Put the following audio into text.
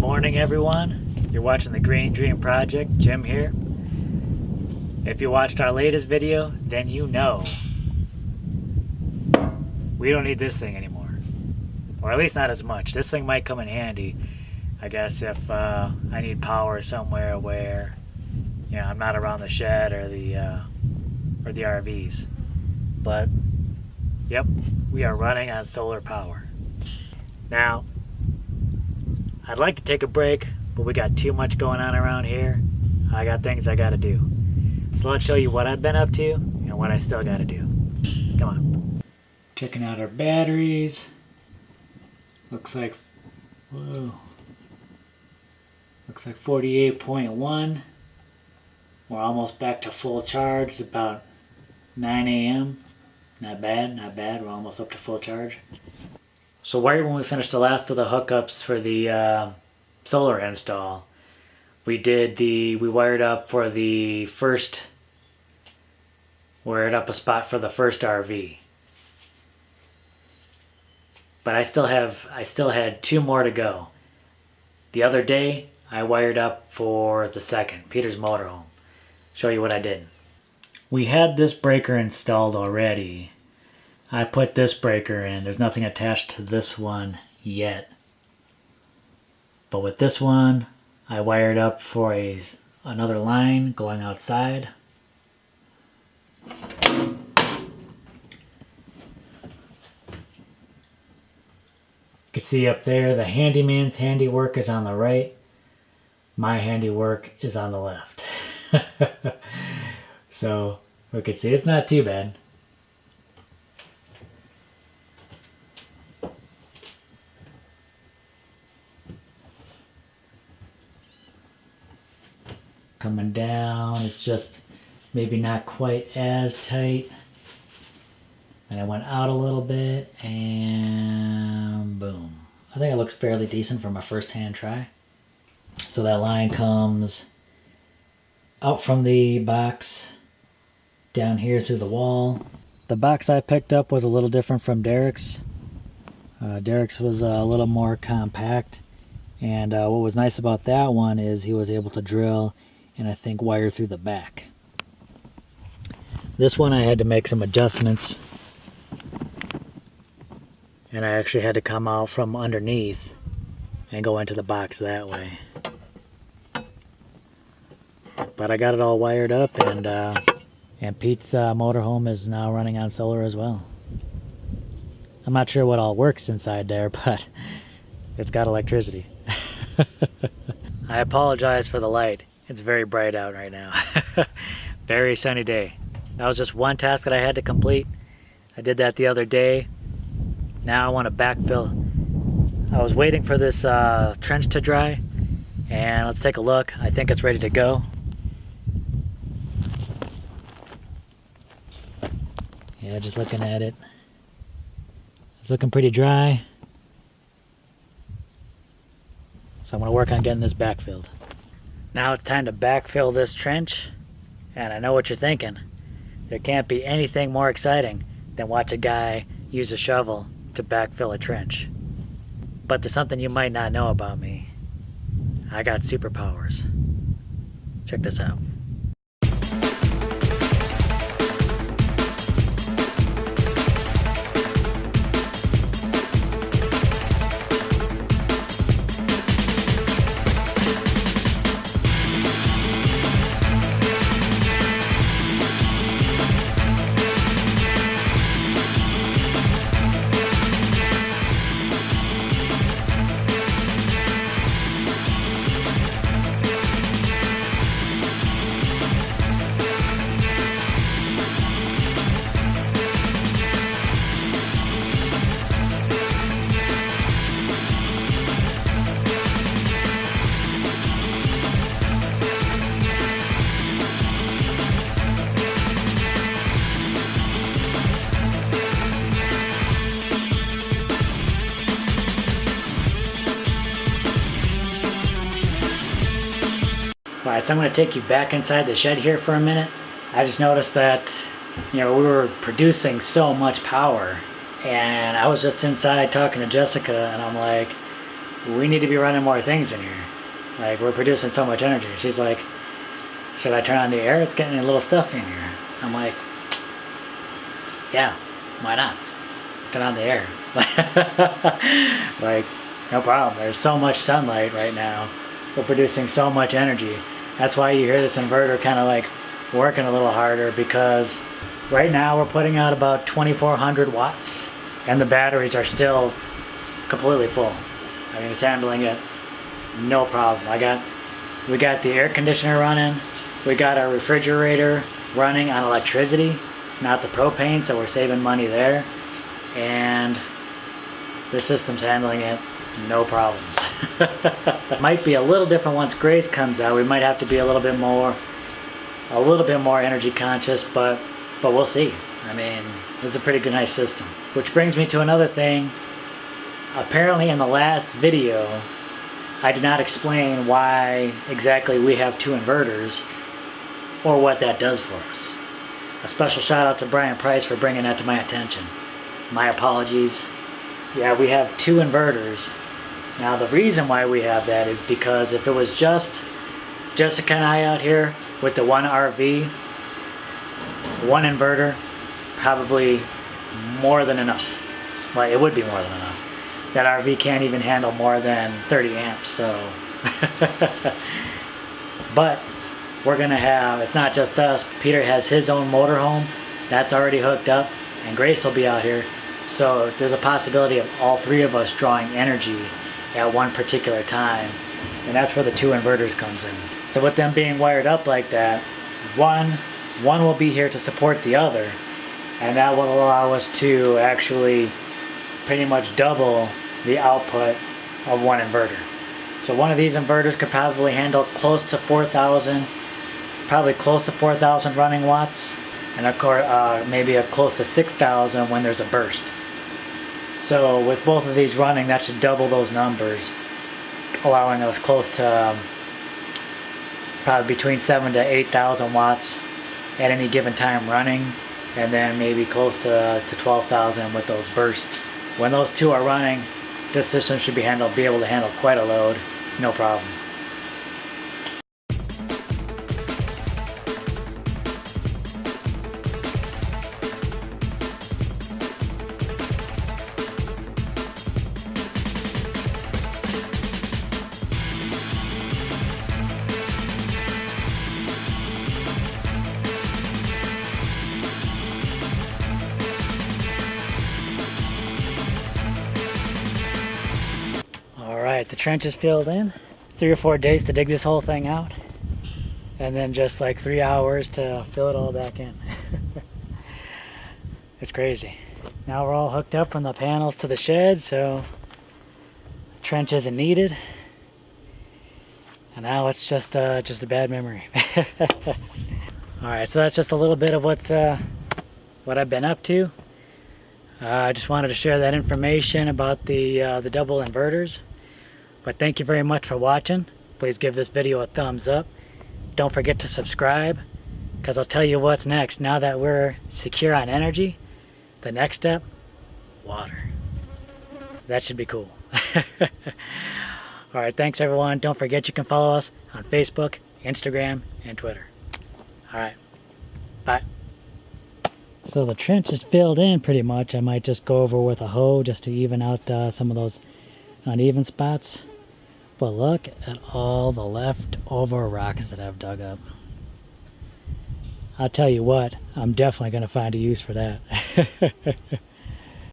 morning, everyone. You're watching the Green Dream Project. Jim here. If you watched our latest video, then you know we don't need this thing anymore, or at least not as much. This thing might come in handy, I guess, if I need power somewhere where, you know, I'm not around the shed or the RVs. But yep, we are running on solar power. Now, I'd like to take a break, but we got too much going on around here. I got things I gotta do. So let's show you what I've been up to and what I still gotta do. Come on. Checking out our batteries. Looks like, whoa. Looks like 48.1. We're almost back to full charge. It's about 9 a.m. Not bad, not bad. We're almost up to full charge. So right when we finished the last of the hookups for the solar install, we wired up for the first, wired up a spot for the first RV. But I still had two more to go. The other day, I wired up for the second, Peter's motorhome. Show you what I did. We had this breaker installed already. I put this breaker in. There's nothing attached to this one yet. But with this one, I wired up for another line going outside. You can see up there, the handyman's handiwork is on the right. My handiwork is on the left. So we can see it's not too bad. Coming down, it's just maybe not quite as tight. And I went out a little bit and boom. I think it looks fairly decent for my first hand try. So that line comes out from the box down here through the wall. The box I picked up was a little different from Derek's. Derek's was a little more compact, and what was nice about that one is he was able to drill and I think wire through the back. This one I had to make some adjustments, and I actually had to come out from underneath and go into the box that way. But I got it all wired up, and Pete's motorhome is now running on solar as well. I'm not sure what all works inside there, but it's got electricity. I apologize for the light. It's very bright out right now. Very sunny day. That was just one task that I had to complete. I did that the other day. Now I want to backfill. I was waiting for this trench to dry, and let's take a look. I think it's ready to go. Yeah, just looking at it. It's looking pretty dry. So I'm going to work on getting this backfilled. Now it's time to backfill this trench, and I know what you're thinking. There can't be anything more exciting than watch a guy use a shovel to backfill a trench. But there's something you might not know about me. I got superpowers. Check this out. Alright, so I'm going to take you back inside the shed here for a minute. I just noticed that, you know, we were producing so much power, and I was just inside talking to Jessica, and I'm like, we need to be running more things in here. Like, we're producing so much energy. She's like, should I turn on the air? It's getting a little stuffy in here. I'm like, yeah, why not? Turn on the air. Like, no problem. There's so much sunlight right now. We're producing so much energy. That's why you hear this inverter kind of like working a little harder, because right now we're putting out about 2,400 watts and the batteries are still completely full. I mean, it's handling it no problem. We got the air conditioner running. We got our refrigerator running on electricity, not the propane, so we're saving money there. And the system's handling it no problems. Might be a little different once Grace comes out. We might have to be a little bit more energy conscious, but we'll see. I mean, it's a pretty good, nice system. Which brings me to another thing. Apparently in the last video, I did not explain why exactly we have 2 inverters or what that does for us. A special shout out to Brian Price for bringing that to my attention. My apologies. Yeah, we have 2 inverters. Now the reason why we have that is because if it was just Jessica and I out here with the 1 RV, 1 inverter, probably more than enough. Well, it would be more than enough. That RV can't even handle more than 30 amps, so. But we're gonna have, it's not just us, Peter has his own motorhome, that's already hooked up, and Grace will be out here. So there's a possibility of all 3 of us drawing energy at one particular time, and that's where the 2 inverters comes in. So with them being wired up like that, one will be here to support the other, and that will allow us to actually pretty much double the output of 1 inverter. So one of these inverters could probably handle close to 4,000, probably close to 4,000 running watts, and of course maybe a close to 6,000 when there's a burst. So with both of these running, that should double those numbers, allowing us close to probably between 7,000 to 8,000 watts at any given time running, and then maybe close to 12,000 with those bursts. When those 2 are running, this system should be able to handle quite a load, no problem. Alright, the trench is filled in. 3 or 4 days to dig this whole thing out. And then just like 3 hours to fill it all back in. It's crazy. Now we're all hooked up from the panels to the shed, so the trench isn't needed. And now it's just a bad memory. Alright, so that's just a little bit of what I've been up to. I just wanted to share that information about the double inverters. But thank you very much for watching. Please give this video a thumbs up. Don't forget to subscribe, because I'll tell you what's next. Now that we're secure on energy, the next step, water. That should be cool. Alright, thanks everyone. Don't forget you can follow us on Facebook, Instagram, and Twitter. Alright, bye. So the trench is filled in pretty much. I might just go over with a hoe just to even out some of those uneven spots. But look at all the leftover rocks that I've dug up. I'll tell you what, I'm definitely going to find a use for that.